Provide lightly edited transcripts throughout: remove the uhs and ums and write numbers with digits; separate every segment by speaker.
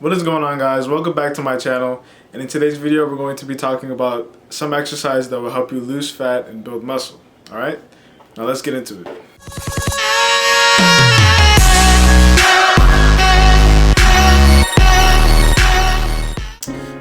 Speaker 1: What is going on, guys? Welcome back to my channel, and in today's video we're going to be talking about some exercise that will help you lose fat and build muscle. Alright, now let's get into it.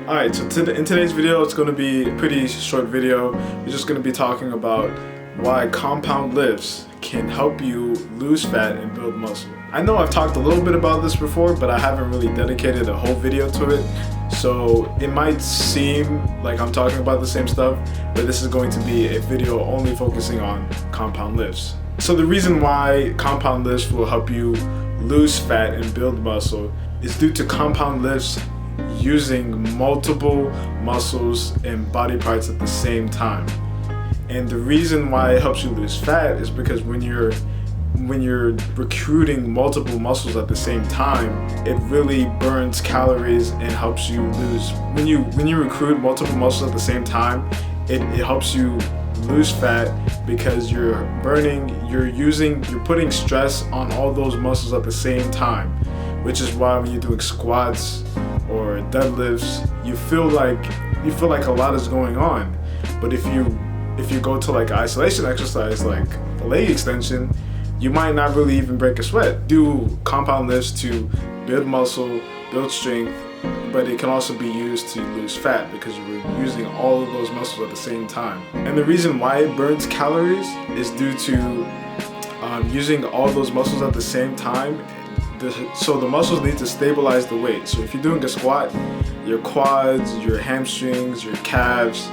Speaker 1: Alright, so in today's video it's going to be a pretty short video. We're just going to be talking about why compound lifts can help you lose fat and build muscle. I know I've talked a little bit about this before, but I haven't really dedicated a whole video to it. So it might seem like I'm talking about the same stuff, but this is going to be a video only focusing on compound lifts. So the reason why compound lifts will help you lose fat and build muscle is due to compound lifts using multiple muscles and body parts at the same time. And the reason why it helps you lose fat is because when you're recruiting multiple muscles at the same time, it really burns calories and helps you lose. When you recruit multiple muscles at the same time, it helps you lose fat because you're putting stress on all those muscles at the same time, which is why when you're doing squats or deadlifts, you feel like a lot is going on. But if you go to like an isolation exercise like a leg extension, you might not really even break a sweat. Do compound lifts to build muscle, build strength, but it can also be used to lose fat because you're using all of those muscles at the same time. And the reason why it burns calories is due to using all those muscles at the same time. So the muscles need to stabilize the weight. So if you're doing a squat, your quads, your hamstrings, your calves,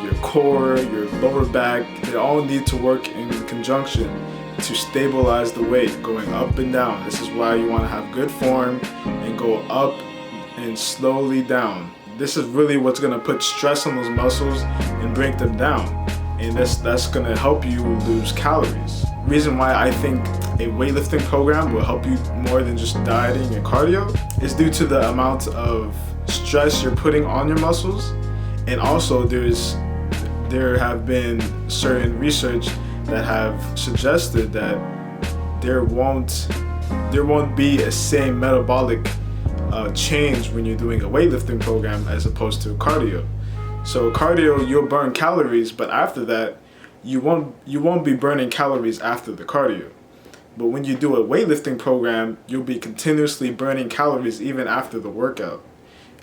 Speaker 1: your core, your lower back, they all need to work in conjunction to stabilize the weight going up and down. This is why you want to have good form and go up and slowly down. This is really what's going to put stress on those muscles and break them down, and that's going to help you lose calories. Reason why I think a weightlifting program will help you more than just dieting and cardio is due to the amount of stress you're putting on your muscles. And also there have been certain research that have suggested that there won't be a same metabolic change when you're doing a weightlifting program as opposed to cardio. So cardio, you'll burn calories, but after that you won't be burning calories after the cardio. But when you do a weightlifting program, you'll be continuously burning calories even after the workout.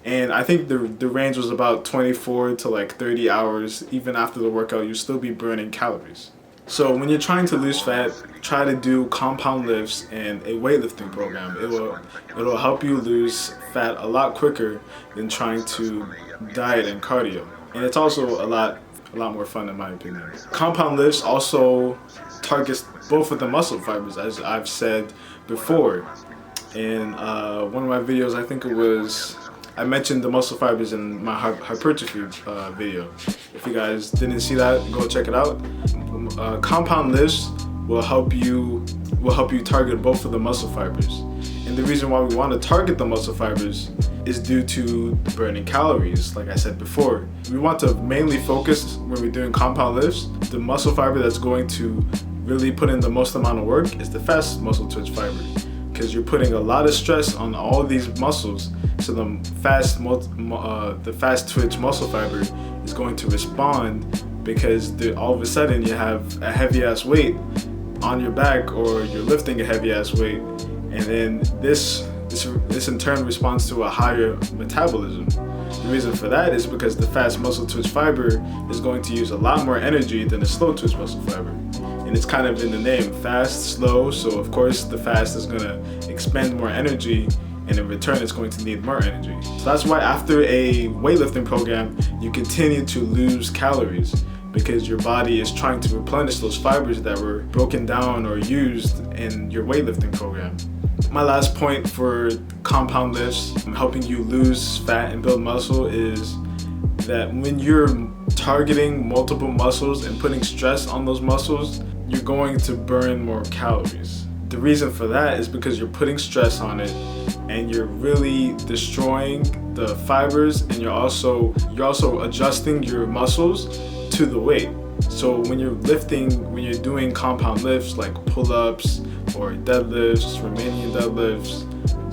Speaker 1: And I think the range was about 24 to like 30 hours. Even after the workout, you'll still be burning calories. So when you're trying to lose fat, try to do compound lifts and a weightlifting program. It'll help you lose fat a lot quicker than trying to diet and cardio. And it's also a lot more fun in my opinion. Compound lifts also targets both of the muscle fibers, as I've said before. In one of my videos, I think I mentioned the muscle fibers in my hypertrophy video. If you guys didn't see that, go check it out. Compound lifts will help you target both of the muscle fibers. And the reason why we want to target the muscle fibers is due to burning calories. Like I said before, we want to mainly focus when we're doing compound lifts. The muscle fiber that's going to really put in the most amount of work is the fast muscle twitch fiber, because you're putting a lot of stress on all these muscles. So the fast twitch muscle fiber is going to respond because all of a sudden you have a heavy ass weight on your back, or you're lifting a heavy ass weight, and then this in turn responds to a higher metabolism. The reason for that is because the fast muscle twitch fiber is going to use a lot more energy than the slow twitch muscle fiber. And it's kind of in the name, fast, slow, so of course the fast is going to expend more energy, and in return it's going to need more energy. So that's why after a weightlifting program you continue to lose calories, because your body is trying to replenish those fibers that were broken down or used in your weightlifting program. My last point for compound lifts helping you lose fat and build muscle is that when you're targeting multiple muscles and putting stress on those muscles, you're going to burn more calories. The reason for that is because you're putting stress on it and you're really destroying the fibers, and you're also adjusting your muscles to the weight. So when you're doing compound lifts like pull-ups or deadlifts, Romanian deadlifts,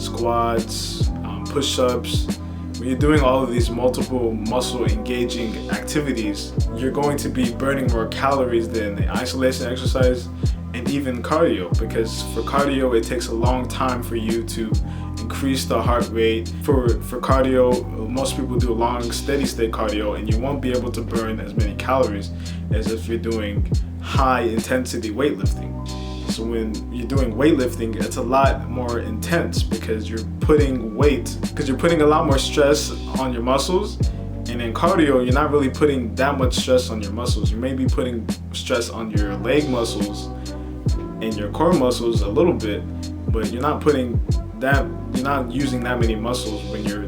Speaker 1: squats, push-ups, when you're doing all of these multiple muscle engaging activities, you're going to be burning more calories than the isolation exercise and even cardio, because for cardio it takes a long time for you to increase the heart rate. For cardio, most people do long steady state cardio, and you won't be able to burn as many calories as if you're doing high intensity weightlifting. So when you're doing weightlifting, it's a lot more intense because you're putting a lot more stress on your muscles. And in cardio, you're not really putting that much stress on your muscles. You may be putting stress on your leg muscles and your core muscles a little bit, but you're not using that many muscles when you're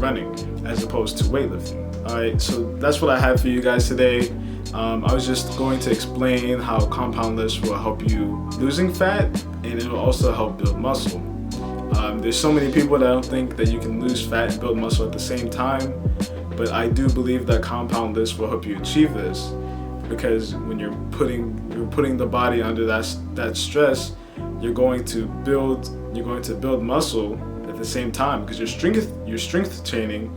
Speaker 1: running, as opposed to weightlifting. Alright, so that's what I have for you guys today. I was just going to explain how compound lifts will help you losing fat, and it will also help build muscle. There's so many people that don't think that you can lose fat and build muscle at the same time, but I do believe that compound lifts will help you achieve this, because when you're putting the body under that stress, you're going to build muscle at the same time, because your strength training,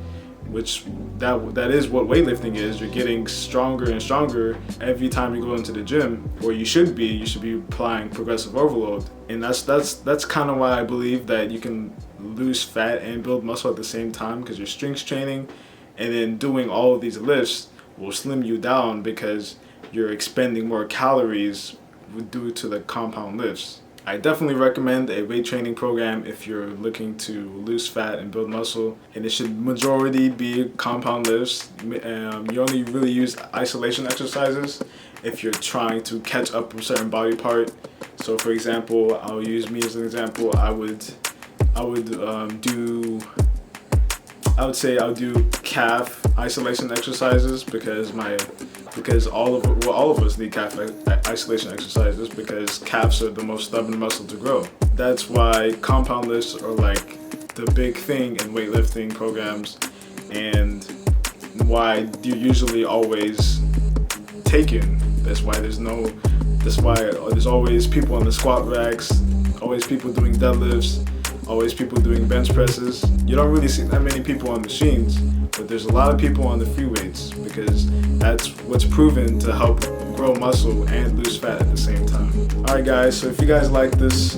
Speaker 1: which that is what weightlifting is. You're getting stronger and stronger every time you go into the gym, or you should be applying progressive overload. And that's kind of why I believe that you can lose fat and build muscle at the same time, because your strength training and then doing all of these lifts will slim you down because you're expending more calories due to the compound lifts. I definitely recommend a weight training program if you're looking to lose fat and build muscle, and it should majority be compound lifts. You only really use isolation exercises if you're trying to catch up a certain body part. So for example, I'll use me as an example. I would say I'll do calf isolation exercises because all of us need calf isolation exercises, because calves are the most stubborn muscle to grow. That's why compound lifts are like the big thing in weightlifting programs, and why you're usually always taken. That's why there's always people on the squat racks, always people doing deadlifts, always people doing bench presses. You don't really see that many people on machines, but there's a lot of people on the free weights, because that's what's proven to help grow muscle and lose fat at the same time. Alright guys, so if you guys like this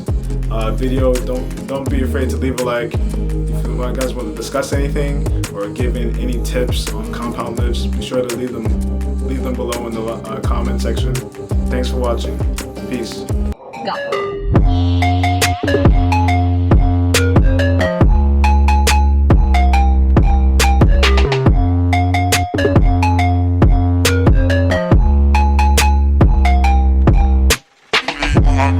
Speaker 1: video, don't be afraid to leave a like. If you guys want to discuss anything or give in any tips on compound lifts, be sure to leave them below in the comment section. Thanks for watching. Peace.
Speaker 2: Go.